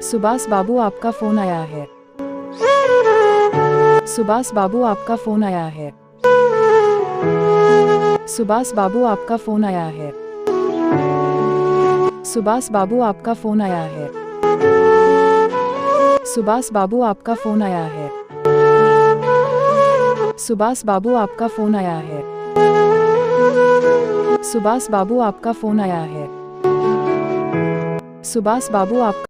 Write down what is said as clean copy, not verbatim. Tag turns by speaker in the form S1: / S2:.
S1: सुभाष बाबू आपका फोन आया है। सुभाष बाबू आपका फोन आया है। सुभाष बाबू आपका फोन आया है। सुभाष बाबू आपका फोन आया है। सुभाष बाबू आपका फोन आया है। सुभाष बाबू आपका फोन आया है। सुभाष बाबू आपका फोन आया है। सुभाष बाबू आप